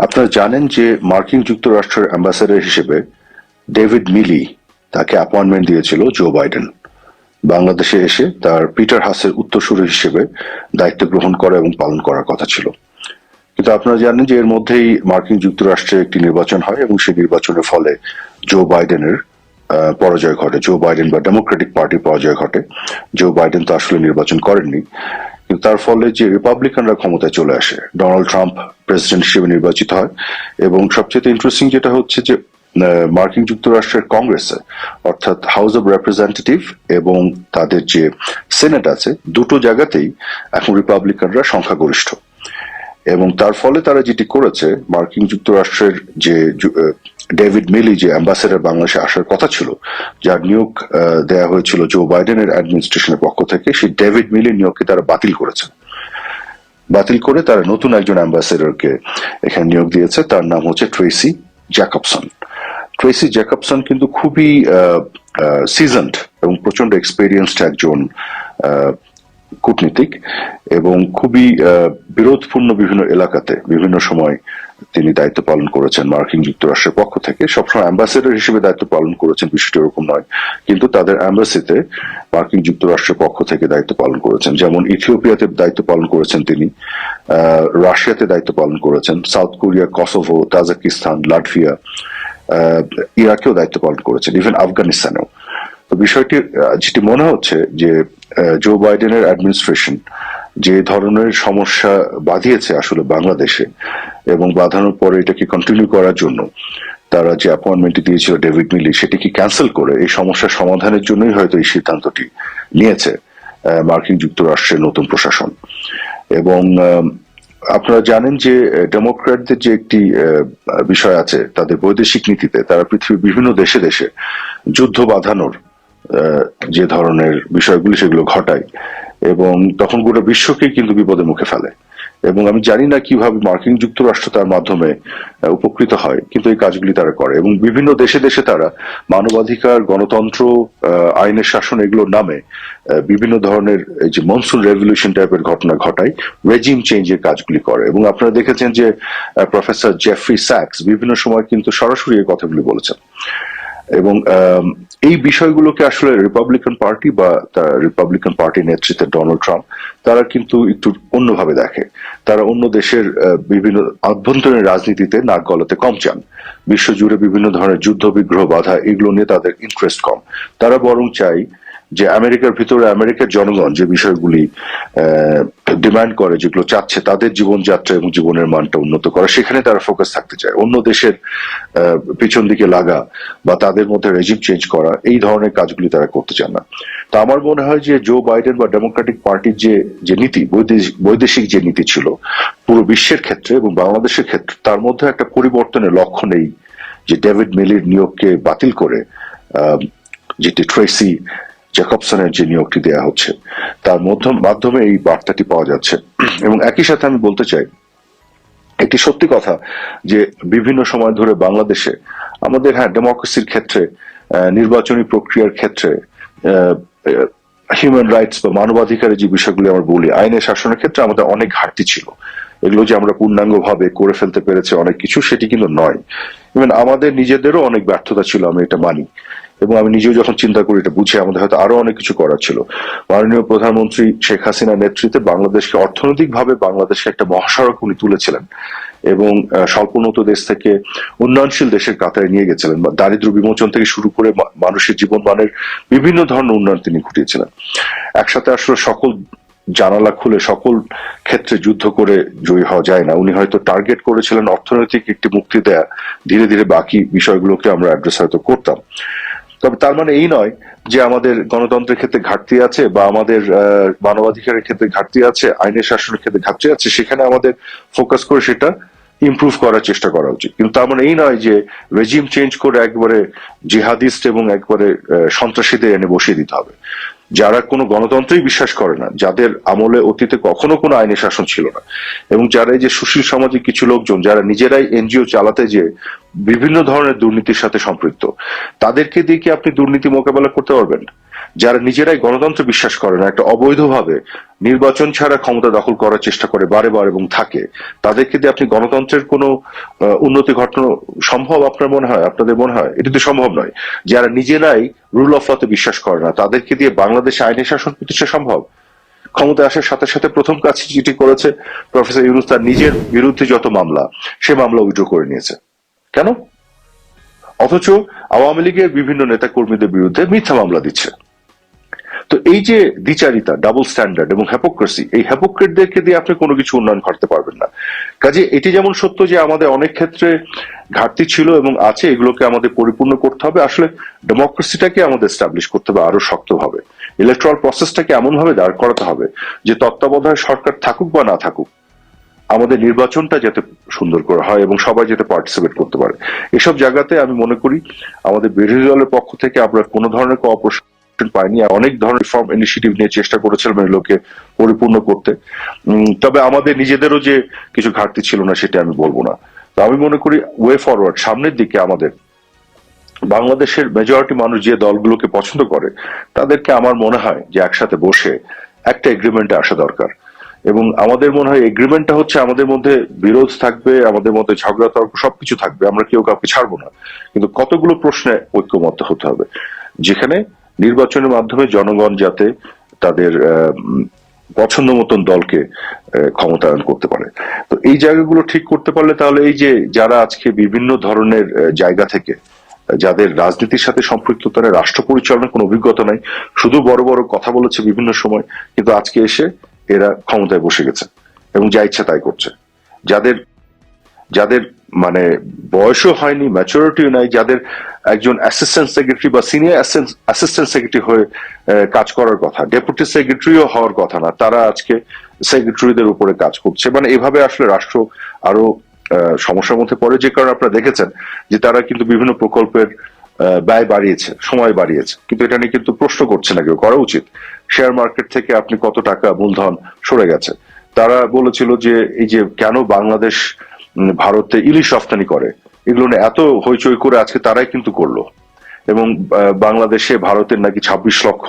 আপনারা জানেন যে মার্কিন যুক্তরাষ্ট্রের অ্যাম্বাসেডর হিসেবে ডেভিড মিলি তাকে অ্যাপয়েন্টমেন্ট দিয়েছিল জো বাইডেন। বাংলাদেশে এসে তার পিটার হাসের উত্তরসূরি হিসেবে দায়িত্ব গ্রহণ করা এবং পালন করার কথা ছিল। কিন্তু আপনারা জানেন যে এর মধ্যেই মার্কিন যুক্তরাষ্ট্রে একটি নির্বাচন হয় এবং সেই নির্বাচনের ফলে জো বাইডেনের পরাজয় ঘটে। জো বাইডেন বা ডেমোক্রেটিক পার্টির পরাজয় ঘটে। জো বাইডেন তো আসলে নির্বাচন করেননি, কিন্তু তার ফলে যে রিপাবলিকানরা ক্ষমতায় চলে আসে, ডোনাল্ড ট্রাম্প প্রেসিডেন্ট হিসেবে নির্বাচিত হয়। এবং সবচেয়ে ইন্টারেস্টিং যেটা হচ্ছে যে মার্কিন যুক্তরাষ্ট্রের কংগ্রেসে, অর্থাৎ হাউস অব রিপ্রেজেন্টেটিভ এবং তাদের যে সেনেট আছে, দুটো জায়গাতেই এখন রিপাবলিকানরা সংখ্যাগরিষ্ঠ। এবং তার ফলে তারা যেটি করেছে, মার্কিন যুক্তরাষ্ট্রের যে ডেভিড মিলি যে অ্যাম্বাসেডর বাংলাদেশে আসার কথা ছিল, যার নিয়োগ দেয়া হয়েছিল জো বাইডেনের অ্যাডমিনিস্ট্রেশনের পক্ষ থেকে, সেই ডেভিড মিলির নিয়োগকে তারা বাতিল করেছে। বাতিল করে তারা নতুন একজন অ্যাম্বাসেডরকে এখানে নিয়োগ দিয়েছে। তার নাম হচ্ছে ট্রেসি জ্যাকবসন। ট্রেসি জ্যাকবসন কিন্তু খুবই সিজনড এবং প্রচন্ড এক্সপেরিয়েন্সড একজন কূটনীতিক, এবং খুবই বিরোধপূর্ণ বিভিন্ন এলাকাতে বিভিন্ন সময় তিনি দায়িত্ব পালন করেছেন মার্কিন যুক্তরাষ্ট্রের পক্ষ থেকে। সবসময় অ্যাম্বাসেডর হিসেবে দায়িত্ব পালন করেছেন, বিষয়টি এরকম নয়, কিন্তু তাদের অ্যাম্বাসিতে মার্কিন যুক্তরাষ্ট্রের পক্ষ থেকে দায়িত্ব পালন করেছেন। যেমন ইথিওপিয়াতে দায়িত্ব পালন করেছেন তিনি, রাশিয়াতে দায়িত্ব পালন করেছেন, South Korea, Kosovo, Tajikistan, Latvia, ইরাকেও দায়িত্ব পালন করেছেন, ইভেন আফগানিস্তানেও। তো বিষয়টি যেটি মনে হচ্ছে যে জো বাইডেনের অ্যাডমিনিস্ট্রেশন যে ধরনের সমস্যা বাঁধিয়েছে আসলে বাংলাদেশে, এবং বাঁধানোর পরে এটাকে কন্টিনিউ করার জন্য তারা যে অ্যাপয়েন্টমেন্টটি দিয়েছিল ডেভিড মিলি, সেটিকে ক্যান্সেল করে এই সমস্যার সমাধানের জন্যই হয়তো এই সিদ্ধান্তটি নিয়েছে মার্কিন যুক্তরাষ্ট্রের নতুন প্রশাসন। এবং আপনারা জানেন যে ডেমোক্র্যাটদের যে একটি বিষয় আছে তাদের বৈদেশিক নীতিতে, তারা পৃথিবীর বিভিন্ন দেশে দেশে যুদ্ধ বাঁধানোর যে ধরনের বিষয়গুলি সেগুলো ঘটায়, এবং তখন গোটা বিশ্বকেই কিন্তু বিপদের মুখে ফেলে। এবং আমি জানি না কিভাবে মার্কিন যুক্তরাষ্ট্র তার মাধ্যমে উপকৃত হয়, কিন্তু এই কাজগুলি তারা করে। এবং বিভিন্ন দেশে দেশে তারা মানবাধিকার, গণতন্ত্র, আইনের শাসন এগুলোর নামে বিভিন্ন ধরনের এই যে মনসুন রেভলিউশন টাইপের ঘটনা ঘটায়, রেজিম চেঞ্জের কাজগুলি করে। এবং আপনারা দেখেছেন যে প্রফেসর জেফ্রি স্যাক্স বিভিন্ন সময় কিন্তু সরাসরি এই কথাগুলি বলেছেন। এবং এই বিষয়গুলোকে আসলে রিপাবলিকান পার্টি বা রিপাবলিকান পার্টির নেতৃত্বে ডোনাল্ড ট্রাম্প তারা কিন্তু একটু অন্যভাবে দেখে। তারা অন্য দেশের বিভিন্ন আভ্যন্তরীণ রাজনীতিতে নাক গলাতে কম চান। বিশ্বজুড়ে বিভিন্ন ধরনের যুদ্ধ, বিগ্রহ, বাধা এগুলো নিয়ে তাদের ইন্টারেস্ট কম। তারা বরং চায় যে আমেরিকার ভিতরে আমেরিকার জনগণ যে বিষয়গুলি ডিমান্ড করে, যেগুলো চাচ্ছে তাদের জীবনযাত্রা এবং জীবনের মানটা উন্নত করা, সেখানে তারা ফোকাস থাকতে চায়। অন্য দেশের পিছন দিকে লাগা বা তাদের মধ্যে রেজিম চেঞ্জ করা, এই ধরনের কাজগুলি তারা করতে চান না। তো আমার মনে হয় যে জো বাইডেন বা ডেমোক্রেটিক পার্টির যে নীতি, বৈদেশিক যে নীতি ছিল পুরো বিশ্বের ক্ষেত্রে এবং বাংলাদেশের ক্ষেত্রে, তার মধ্যে একটা পরিবর্তনের লক্ষ্য নেই। যে ডেভিড মিলির নিয়োগকে বাতিল করে যেটি ট্রেসি জ্যাকবসনের যে নিয়োগটি দেওয়া হচ্ছে, তার মাধ্যমে এই বার্তাটি পাওয়া যাচ্ছে। এবং একই সাথে আমি বলতে চাই একটি সত্যি কথা, যে বিভিন্ন সময় ধরে বাংলাদেশে আমাদের ডেমোক্রেসির ক্ষেত্রে, নির্বাচনী প্রক্রিয়ার ক্ষেত্রে, হিউম্যান রাইটস বা মানবাধিকারের যে বিষয়গুলি আমরা বলি, আইনের শাসনের ক্ষেত্রে আমাদের অনেক ঘাটতি ছিল। এগুলো যে আমরা পূর্ণাঙ্গ ভাবে করে ফেলতে পেরেছি অনেক কিছু, সেটি কিন্তু নয়। ইভেন আমাদের নিজেদেরও অনেক ব্যর্থতা ছিল, আমি এটা মানি। এবং আমি নিজেও যখন চিন্তা করি, এটা বুঝে আমাদের হয়তো আরো অনেক কিছু করার ছিল। মাননীয় প্রধানমন্ত্রী শেখ হাসিনার নেতৃত্বে বাংলাদেশকে অর্থনৈতিকভাবে বাংলাদেশকে একটা মহাসড়ক উনি তুলেছিলেন, এবং স্বল্পোন্নত দেশ থেকে উন্নয়নশীল দেশের কাতারে নিয়ে গেছিলেন। দারিদ্র বিমোচন থেকে শুরু করে মানুষের জীবনমানের বিভিন্ন ধরনের উন্নয়ন তিনি ঘটিয়েছিলেন। একসাথে আসলে সকল জানালা খুলে সকল ক্ষেত্রে যুদ্ধ করে জয়ী হওয়া যায় না। উনি হয়তো টার্গেট করেছিলেন অর্থনৈতিক একটি মুক্তি দেয়া, ধীরে ধীরে বাকি বিষয়গুলোকে আমরা অ্যাড্রেস হয়তো করতাম। তবে তার মানে এই নয় যে আমাদের গণতন্ত্রের ক্ষেত্রে ঘাটতি আছে, বা আমাদের মানবাধিকারের ক্ষেত্রে ঘাটতি আছে, আইনের শাসনের ক্ষেত্রে ঘাটতি আছে, সেখানে আমাদের ফোকাস করে সেটা ইমপ্রুভ করার চেষ্টা করা উচিত। কিন্তু তার মানে এই নয় যে রেজিম চেঞ্জ করে একবারে জিহাদিস্ট এবং একবারে সন্ত্রাসীদের এনে বসিয়ে দিতে হবে। যারা কোনো গণতন্ত্রেই বিশ্বাস করে না, যাদের আমলে অতীতে কখনো কোনো আইনের শাসন ছিল না, এবং যারা এই যে সুশীল সমাজের কিছু লোকজন যারা নিজেরাই এনজিও চালাতে যে বিভিন্ন ধরনের দুর্নীতির সাথে সম্পৃক্ত, তাদেরকে দিয়ে কি আপনি দুর্নীতি মোকাবেলা করতে পারবেন? যারা নিজেরাই গণতন্ত্রে বিশ্বাস করে না, একটা অবৈধভাবে নির্বাচন ছাড়া ক্ষমতা দখল করার চেষ্টা করে বারে বার এবং থাকে, তাদেরকে দিয়ে আপনি গণতন্ত্রের কোনো উন্নতি ঘটানো সম্ভব আপনার মনে হয়? আপনাদের মনে হয় এটা তো সম্ভব নয়। যারা নিজেরাই রুল অফ লতে বিশ্বাস করে না, তাদেরকে দিয়ে বাংলাদেশে আইনি শাসন প্রতিষ্ঠা সম্ভব? ক্ষমতায় আসার সাথে সাথে প্রথম কাজ যেটি করেছে প্রফেসর ইউনূস, তার নিজের বিরুদ্ধে যত মামলা, সে মামলা উইথড্র করে নিয়েছে। কেন? অথচ আওয়ামী লীগের বিভিন্ন নেতা কর্মীদের বিরুদ্ধে মিথ্যা মামলা দিচ্ছে। তো এই যে দ্বিচারিতা, ডাবল স্ট্যান্ডার্ড এবং হ্যাপোক্রেসি, এই হ্যাপোক্রেটদেরকে দিয়ে আপনি কোনো কিছু উন্নয়ন করতে পারবেন না। কাজে এটি যেমন সত্য যে আমাদের অনেক ক্ষেত্রে ঘাটতি ছিল এবং আছে, এগুলোকে আমাদের পরিপূর্ণ করতে হবে। আসলে ডেমোক্রেসিটাকে আমাদের এস্টাবলিশ করতে হবে আরো শক্তভাবে। ইলেকট্রাল প্রসেসটাকে এমন ভাবে দাঁড় করাতে হবে যে তত্ত্বাবধায়ক সরকার থাকুক বা না থাকুক, আমাদের নির্বাচনটা যাতে সুন্দর করে হয় এবং সবাই যাতে পার্টিসিপেট করতে পারে। এসব জায়গাতে আমি মনে করি আমাদের বিরোধী দলের পক্ষ থেকে আমরা কোনো ধরনের কোঅপারেশন পাইনি। অনেক ধরনের রিফর্ম ইনিশিয়েটিভ নিয়ে চেষ্টা করেছিলাম এগুলোকে পরিপূর্ণ করতে। তবে আমাদের নিজেদেরও যে কিছু ঘাটতি ছিল না সেটা আমি বলবো না। তো আমি মনে করি ওয়ে ফরওয়ার্ড, সামনের দিকে আমাদের বাংলাদেশের মেজরিটি মানুষ যে দলগুলোকে পছন্দ করে, তাদেরকে আমার মনে হয় যে একসাথে বসে একটা এগ্রিমেন্টে আসা দরকার। এবং আমাদের মনে হয় এগ্রিমেন্টটা হচ্ছে আমাদের মধ্যে বিরোধ থাকবে, আমাদের মধ্যে ঝগড়া তর্ক সবকিছু থাকবে, আমরা কেউ কাউকে ছাড়বো না, কিন্তু কতগুলো প্রশ্নে ঐক্যমত্য হতে হবে, যেখানে নির্বাচনের মাধ্যমে জনগণ যাতে তাদের পছন্দ মতন দলকে ক্ষমতায়ন করতে পারে। তো এই জায়গাগুলো ঠিক করতে পারলে তাহলে এই যে যারা আজকে বিভিন্ন ধরনের জায়গা থেকে, যাদের রাজনীতির সাথে সম্পৃক্ততা নেই, রাষ্ট্র পরিচালনার কোনো অভিজ্ঞতা নাই, শুধু বড় বড় কথা বলেছে বিভিন্ন সময়, কিন্তু আজকে এসে এরা ক্ষমতায় বসে গেছে এবং যা ইচ্ছা তাই করছে। যাদের যাদের মানে বয়সও হয়নি, ম্যাচুরিটিও নাই, যাদের একজন অ্যাসিস্ট্যান্ট সেক্রেটারি বা সিনিয়র অ্যাসিস্ট্যান্ট সেক্রেটারি হয়ে কাজ করার কথা, ডেপুটি সেক্রেটারিও হওয়ার কথা না, তারা আজকে সেক্রেটারিদের উপরে কাজ করছে। মানে এভাবে আসলে রাষ্ট্র আরো সমস্যার মধ্যে পড়ে, যে কারণে আপনারা দেখেছেন যে তারা কিন্তু বিভিন্ন প্রকল্পের ব্যয় বাড়িয়েছে, সময় বাড়িয়েছে, কিন্তু এটা নিয়ে কিন্তু প্রশ্ন করছে না কেউ। করা উচিত। শেয়ার মার্কেট থেকে আপনি কত টাকা মূলধন সরে গেছে। তারা বলেছিল যে এই যে কেন বাংলাদেশ ভারতে ইলিশ রপ্তানি করে, এগুলো নিয়ে এত হইচই করে আজকে তারাই কিন্তু করলো। এবং বাংলাদেশে ভারতের নাকি 26 লক্ষ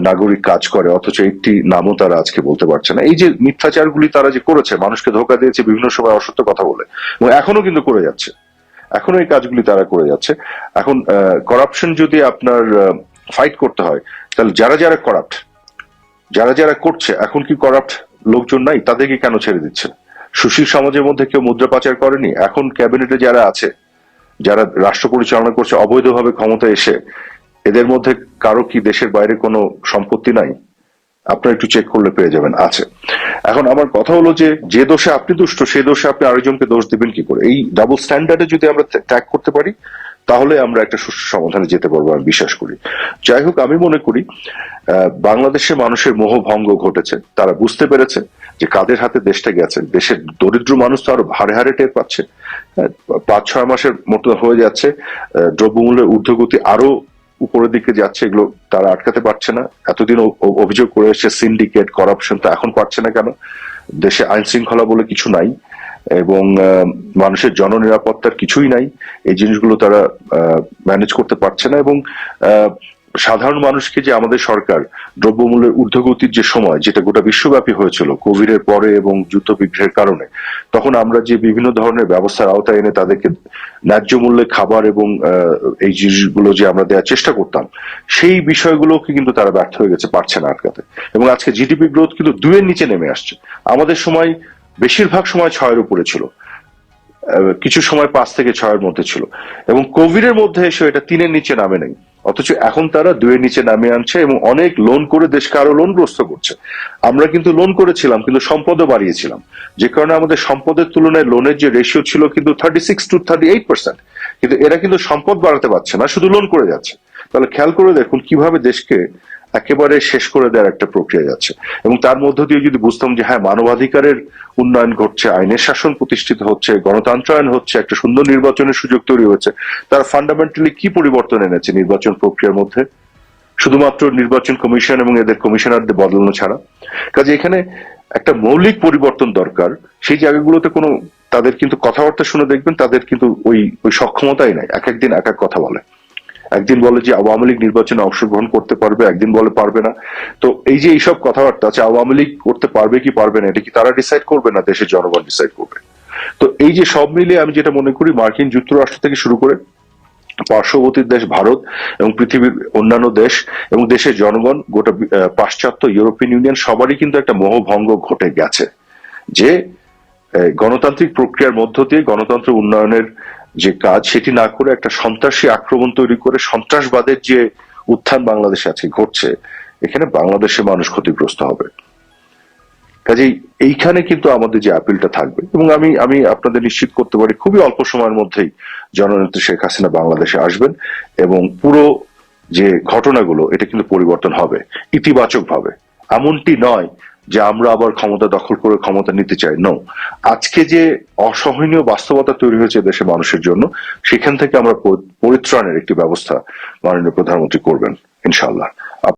নাগরিক কাজ করে, অথচ একটি নামও তারা আজকে বলতে পারছে না। এই যে মিথ্যাচারগুলি তারা যে করেছে, মানুষকে ধোকা দিয়েছে বিভিন্ন সময় অসত্য কথা বলে, এবং এখনো কিন্তু করে যাচ্ছে, এখনো এই কাজগুলি তারা করে যাচ্ছে। এখন করাপশন যদি আপনার ফাইট করতে হয়, তাহলে যারা যারা করাপ্ট, যারা যারা করছে, এখন কি করাপ্ট লোকজন নাই? তাদেরকে কেন ছেড়ে দিচ্ছে? সুশীল সমাজের মধ্যে কেউ মুদ্রা পাচার করেনি? এখন ক্যাবিনেটে যারা আছে, যারা রাষ্ট্র পরিচালনা করছে অবৈধভাবে ক্ষমতা এসে, এদের মধ্যে কারো কি দেশের বাইরে কোনো সম্পত্তি নাই? আপনারা একটু চেক করলে পেয়ে যাবেন আছে। এখন আমার কথা হলো যে দোষে আপনি দুষ্ট, সে দোষে আপনি আরেকজনকে দোষ দিবেন কি করে? এই ডাবল স্ট্যান্ডার্ডে যদি আমরা ত্যাগ করতে পারি, তাহলে আমরা একটা সুষ্ঠু সমাধানে যেতে পারবো, আমি বিশ্বাস করি। যাই হোক, আমি মনে করি বাংলাদেশে মানুষের মোহভঙ্গ ঘটেছে। তারা বুঝতে পেরেছে যে কাদের হাতে দেশটা গেছে। দেশের দরিদ্র মানুষ তো আরো হারে হারে টের পাচ্ছে। 5-6 মাসের মতো হয়ে যাচ্ছে, দ্রব্যমূল্যের ঊর্ধ্বগতি আরো উপরের দিকে যাচ্ছে, এগুলো তারা আটকাতে পারছে না। এতদিন অভিযোগ করে এসেছে সিন্ডিকেট, করাপশন, তো এখন পারছে না কেন? দেশে আইন শৃঙ্খলা বলে কিছু নাই এবং মানুষের জননিরাপত্তার কিছুই নাই। এই জিনিসগুলো তারা ম্যানেজ করতে পারছে না। এবং সাধারণ মানুষকে যে আমাদের সরকার দ্রব্যমূল্যের ঊর্ধ্বগতির যে সময়, যেটা গোটা বিশ্বব্যাপী হয়েছিল কোভিড এর পরে এবং যুদ্ধ বিগ্রহের কারণে, তখন আমরা যে বিভিন্ন ধরনের ব্যবস্থার আওতায় এনে তাদেরকে ন্যায্য মূল্যে খাবার এবং এই জিনিসগুলো যে আমরা দেওয়ার চেষ্টা করতাম, সেই বিষয়গুলোকে কিন্তু তারা ব্যর্থ হয়ে গেছে, পারছে না আটকাতে। এবং আজকে জিডিপি গ্রোথ কিন্তু 2-এর নিচে নেমে আসছে। আমাদের সময় বেশিরভাগ সময় 6-এর উপরে ছিল, কিছু সময় 5 থেকে 6-এর মধ্যে ছিল, এবং কোভিড এর মধ্যে এসে এটা 3-এর নিচে নামে নেই। অথচ এখন তারা 2-এর নিচে নামিয়ে আনছে এবং অনেক লোন করে দেশকে আরো লোনগ্রস্ত করছে। আমরা কিন্তু লোন করেছিলাম, কিন্তু সম্পদও বাড়িয়েছিলাম, যে কারণে আমাদের সম্পদের তুলনায় লোনের যে রেশিও ছিল কিন্তু 36-38%, কিন্তু এরা কিন্তু সম্পদ বাড়াতে পারছে না, শুধু লোন করে যাচ্ছে। তাহলে খেয়াল করে দেখুন কিভাবে দেশকে একেবারে শেষ করে দেওয়ার একটা প্রক্রিয়া যাচ্ছে। এবং তার মধ্য দিয়ে যদি বুঝতাম যে হ্যাঁ, মানবাধিকারের উন্নয়ন ঘটছে, আইনের শাসন প্রতিষ্ঠিত হচ্ছে, গণতন্ত্রায়ন হচ্ছে, একটা সুন্দর নির্বাচনের সুযোগ তৈরি হচ্ছে, তার ফান্ডামেন্টালি কি পরিবর্তন এনেছে নির্বাচন প্রক্রিয়ার মধ্যে? শুধুমাত্র নির্বাচন কমিশন এবং এদের কমিশনারদের বদলানো ছাড়া। কাজে এখানে একটা মৌলিক পরিবর্তন দরকার। সেই জায়গাগুলোতে কোনো, তাদের কিন্তু কথাবার্তা শুনে দেখবেন তাদের কিন্তু ওই ওই সক্ষমতাই নাই, এক একদিন এক এক কথা বলে। একদিন বলে যে আওয়ামী লীগ নির্বাচনে অংশগ্রহণ করতে পারবে, একদিন বলে পারবে না। তো এই যে এইসব কথাবার্তা আছে, আওয়ামী লীগ করতে পারবে কি পারবে না, এটা কি তারা ডিসাইড করবে না দেশের জনগণ ডিসাইড করবে? তো এই যে সব মিলিয়ে আমি যেটা মনে করি, মার্কিন যুক্তরাষ্ট্র থেকে শুরু করে পার্শ্ববর্তী দেশ ভারত এবং পৃথিবীর অন্যান্য দেশ এবং দেশের জনগণ, গোটা পাশ্চাত্য ইউরোপিয়ান ইউনিয়ন, সবারই কিন্তু একটা মোহভঙ্গ ঘটে গেছে যে গণতান্ত্রিক প্রক্রিয়ার মধ্য দিয়ে গণতন্ত্র উন্নয়নের যে কাজ, সেটি না করে একটা সন্ত্রাসী আক্রমণ তৈরি করে সন্ত্রাসবাদের যে উত্থান বাংলাদেশে আজকে ঘটছে, এখানে বাংলাদেশের মানুষ ক্ষতিগ্রস্ত হবে। কাজেই এইখানে কিন্তু আমাদের যে আপিলটা থাকবে, এবং আমি আমি আপনাদের নিশ্চিত করতে পারি খুবই অল্প সময়ের মধ্যেই জননেত্রী শেখ হাসিনা বাংলাদেশে আসবেন, এবং পুরো যে ঘটনাগুলো এটা কিন্তু পরিবর্তন হবে ইতিবাচক ভাবে। এমনটি নয় যে আমরা আবার ক্ষমতা দখল করে ক্ষমতা নিতে চাই, নো। আজকে যে অসহনীয় বাস্তবতা তৈরি হয়েছে দেশের মানুষের জন্য, সেখান থেকে আমরা পরিত্রাণের একটি ব্যবস্থা মাননীয় প্রধানমন্ত্রী করবেন ইনশাআল্লাহ।